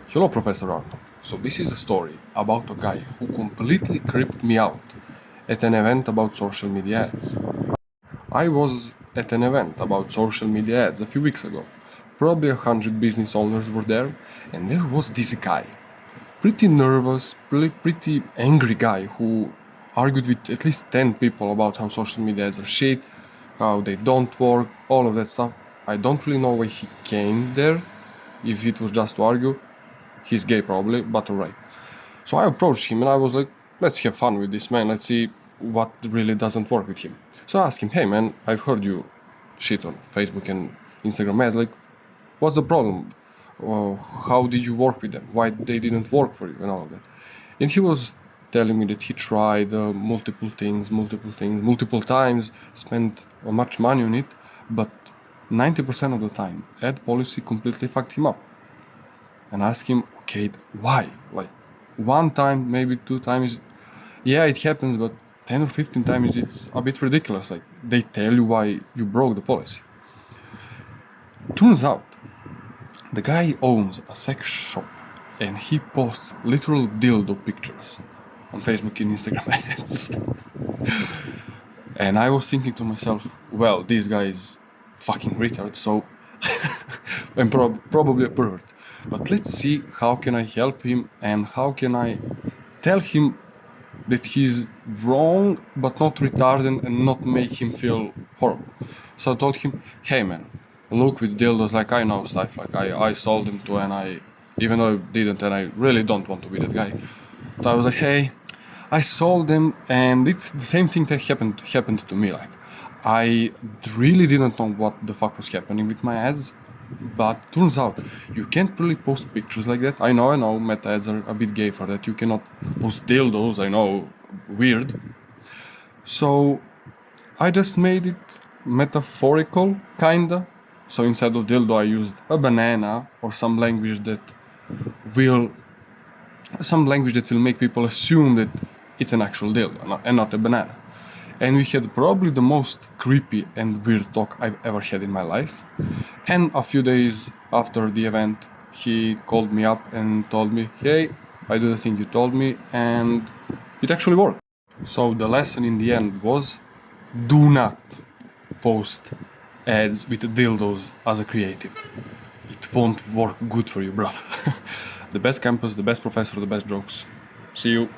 Hello, Professor Arnold. So, this is a story about a guy who completely creeped me out at an event about social media ads. I was at an event about social media ads a few weeks ago. Probably 100 business owners were there, and there was this guy. Pretty nervous, pretty angry guy who argued with at least 10 people about how social media ads are shit, how they don't work, all of that stuff. I don't really know why he came there, if it was just to argue. He's gay probably, but alright. So I approached him and I was like, let's have fun with this man, let's see what really doesn't work with him. So I asked him, hey man, I've heard you shit on Facebook and Instagram ads, like, what's the problem? How did you work with them? Why they didn't work for you and all of that? And he was telling me that he tried multiple things, multiple times, spent much money on it, but 90% of the time, ad policy completely fucked him up. And ask him, okay, why? Like, one time, maybe two times, yeah, it happens, but 10 or 15 times it's a bit ridiculous. Like, they tell you why you broke the policy. Turns out, the guy owns a sex shop and he posts literal dildo pictures on Facebook and Instagram ads. And I was thinking to myself, well, this guy is fucking retard, so I'm probably a pervert. But let's see how can I help him and how can I tell him that he's wrong but not retarded and not make him feel horrible. So I told him, hey man, look with dildos, like I know stuff, like I sold them to, and I, even though I didn't and I really don't want to be that guy. So I was like, hey, I sold them and it's the same thing that happened to me. Like, I really didn't know what the fuck was happening with my ads, but turns out you can't really post pictures like that. I know, meta ads are a bit gay for that. You cannot post dildos, I know, weird. So I just made it metaphorical, kinda. So instead of dildo I used a banana or some language that will make people assume that it's an actual dildo and not a banana. And we had probably the most creepy and weird talk I've ever had in my life. And a few days after the event, he called me up and told me, hey, I do the thing you told me, and it actually worked. So the lesson in the end was, do not post ads with dildos as a creative. It won't work good for you, bro. The best campus, the best professor, the best jokes. See you.